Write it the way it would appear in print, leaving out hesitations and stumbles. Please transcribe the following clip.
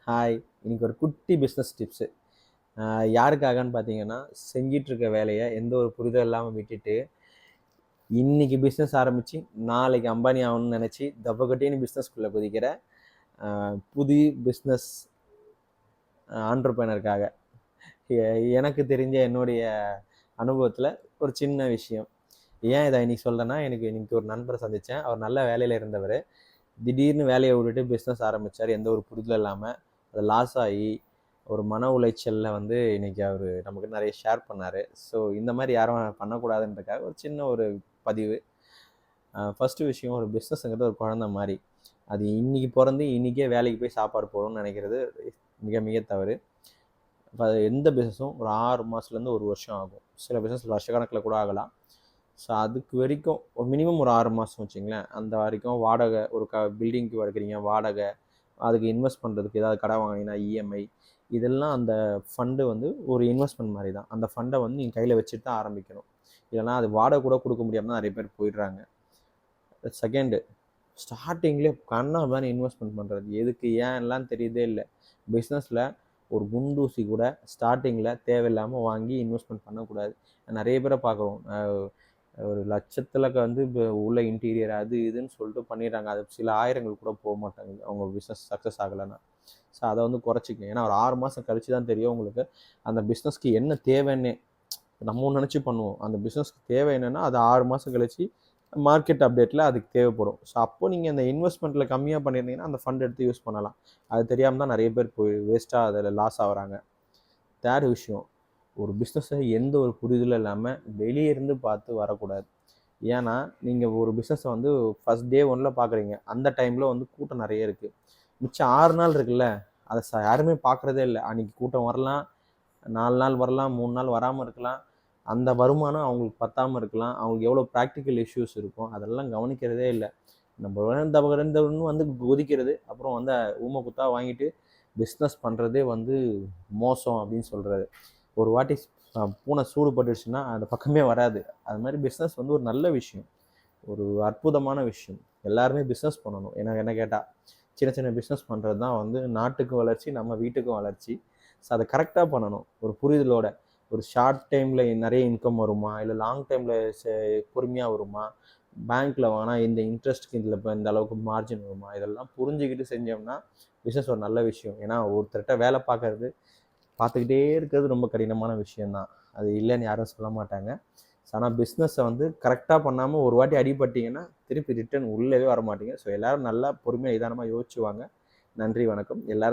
Hi. இன்னைக்கு ஒரு குட்டி பிஸ்னஸ் டிப்ஸு. யாருக்காகன்னு பார்த்தீங்கன்னா, செஞ்சிட்டு இருக்க வேலைய எந்த ஒரு புரிதல் இல்லாம விட்டுட்டு, இன்னைக்கு பிஸ்னஸ் ஆரம்பிச்சு, நாளைக்கு அம்பானி ஆகணும்னு நெனச்சு, தபக்கட்டின்னு பிஸ்னஸ்குள்ள குதிக்கிற புது பிஸ்னஸ் ஆன்டர்பிரினருக்காக. எ எனக்கு தெரிஞ்ச என்னுடைய அனுபவத்தில ஒரு சின்ன விஷயம். ஏன் இத இன்னைக்கு சொல்றேன்னா, எனக்கு இன்னைக்கு ஒரு நண்பர சந்திச்சேன். அவர் நல்ல வேலையில இருந்தவரு. திடீர்னு வேலைய விட்டுட்டு பிஸ்னஸ் ஆரம்பிச்சாரு. எந்த ஒரு புரிதலும் இல்லாம. அது லாஸ் ஆயி, ஒரு மன உளைச்சல்ல இன்னைக்கு அவரு நமக்கு நெறைய ஷேர் பண்ணாரு. ஸோ இந்த மாரி யாரும் பண்ணக்கூடாதுன்றதுக்காக ஒரு சின்ன ஒரு பதிவு. ஃபர்ஸ்ட்டு விஷயம், ஒரு பிஸ்னஸ்ங்கிறது ஒரு குழந்தை மாரி. அது இன்னைக்கு பொறந்து, இன்னைக்கே வேலைக்கு போய் சாப்பாடு போடும்னு நெனைக்கிறது மிக மிக தவறு. எந்த பிஸ்னஸும் ஒரு 6 மாசத்துலேருந்து 1 வருஷம் ஆகும். சில பிஸ்னஸ் வருஷக்கணக்கில கூட ஆகலாம். ஸோ அதுக்கு வரைக்கும் ஒரு மினிமம் ஒரு 6 மாதம் வச்சுங்களேன். அந்த வரைக்கும் வாடகை ஒரு பில்டிங்க்கு எடுக்கிறீங்க வாடகை, அதுக்கு இன்வெஸ்ட் பண்ணுறதுக்கு ஏதாவது கடன் வாங்கினீங்கன்னா இஎம்ஐ, இதெல்லாம் அந்த ஃபண்டு ஒரு இன்வெஸ்ட்மெண்ட் மாரி தான். அந்த ஃபண்டை நீங்க கையில வச்சுட்டு தான் ஆரம்பிக்கணும். இல்லைனா அது வாடகை கூட கொடுக்க முடியாம நெறைய பேர் போயிடுறாங்க. செகண்டு, ஸ்டார்ட்டிங்லேயே கன்னாபின்னான்னு இன்வெஸ்ட்மெண்ட் பண்ணுறது. எதுக்கு ஏன்லாம் தெரியுதே இல்ல. பிஸ்னஸில் ஒரு குண்டூசி கூட ஸ்டார்ட்டிங்கில் தேவையில்லாமல் வாங்கி இன்வெஸ்ட்மெண்ட் பண்ணக்கூடாது. நெறைய பேரை பார்க்குறோம். ஒரு லட்சத்தில் இப்போ உள்ள இன்டீரியர் அது இதுன்னு சொல்லிட்டு பண்ணிடுறாங்க. அது சில ஆயிரங்கள் கூட போக மாட்டாங்குது அவங்க பிஸ்னஸ் சக்ஸஸ் ஆகலைன்னா. ஸோ அதை குறைச்சிக்கங்க. ஏன்னா ஒரு 6 மாதம் கழிச்சு தான் தெரியும் உங்களுக்கு அந்த பிஸ்னஸ்க்கு என்ன தேவைன்னு. நம்ம ஒன்று நினச்சி பண்ணுவோம். அந்த பிஸ்னஸ்க்கு தேவை என்னென்னா அது 6 மாதம் கழிச்சு மார்க்கெட் அப்டேட்டில் அதுக்கு தேவைப்படும். ஸோ அப்போது நீங்கள் அந்த இன்வெஸ்ட்மெண்ட்டில் கம்மியாக பண்ணியிருந்தீங்கன்னா அந்த ஃபண்ட் எடுத்து யூஸ் பண்ணலாம். அது தெரியாமல் தான் நிறைய பேர் போய் வேஸ்ட்டாக அதில் லாஸ் ஆகுறாங்க. தேர்ட் விஷயம், ஒரு பிஸ்னஸை எந்த ஒரு புரிதலும் இல்லாமல் வெளியே இருந்து பார்த்து வரக்கூடாது. ஏன்னா நீங்கள் ஒரு பிஸ்னஸை ஃபஸ்ட் டே 1ல் பார்க்குறீங்க. அந்த டைமில் கூட்டம் நிறைய இருக்குது. மிச்சம் 6 நாள் இருக்குல்ல, அதை யாருமே பார்க்குறதே இல்லை. அன்றைக்கி கூட்டம் வரலாம், 4 நாள் வரலாம், 3 நாள் வராமல் இருக்கலாம். அந்த வருமானம் அவங்களுக்கு பத்தாமல் இருக்கலாம். அவங்களுக்கு எவ்வளோ ப்ராக்டிக்கல் இஷ்யூஸ் இருக்கும் அதெல்லாம் கவனிக்கிறதே இல்லை. நம்ம இந்த கொதிக்கிறது, அப்புறம் ஊமை குத்தா வாங்கிட்டு பிஸ்னஸ் பண்ணுறதே மோசம் அப்படின்னு சொல்கிறது. ஒரு வாட்டி பூனை சூடு பட்டுடுச்சுன்னா அந்த பக்கமே வராது. அது மாதிரி பிஸ்னஸ் ஒரு நல்ல விஷயம், ஒரு அற்புதமான விஷயம். எல்லாருமே பிஸ்னஸ் பண்ணணும். என்ன கேட்டால் சின்ன சின்ன பிஸ்னஸ் பண்ணுறது தான் நாட்டுக்கும் வளர்ச்சி, நம்ம வீட்டுக்கும் வளர்ச்சி. ஸோ அதை கரெக்டாக பண்ணணும் ஒரு புரிதலோட. ஒரு ஷார்ட் டைமில் நிறைய இன்கம் வருமா, இல்லை லாங் டைமில் பொறுமையாக வருமா, பேங்க்கில் வாங்கினா இந்த இன்ட்ரெஸ்ட்டுக்கு இதில் இப்போ இந்த அளவுக்கு மார்ஜின் வருமா, இதெல்லாம் புரிஞ்சுக்கிட்டு செஞ்சோம்னா பிஸ்னஸ் ஒரு நல்ல விஷயம். ஏன்னா ஒருத்தர்கிட்ட வேலை பார்த்துக்கிட்டே இருக்கிறது ரொம்ப கடினமான விஷயந்தான். அது இல்லைன்னு யாரும் சொல்ல மாட்டாங்க. ஆனால் பிஸ்னஸை கரெக்டாக பண்ணாமல் ஒரு வாட்டி அடிபட்டிங்கன்னா திருப்பி ரிட்டர்ன் உள்ளவே வர மாட்டீங்க. ஸோ எல்லோரும் நல்லா பொறுமையாக நிதானமாக யோசிச்சுவாங்க. நன்றி, வணக்கம். எல்லாரும்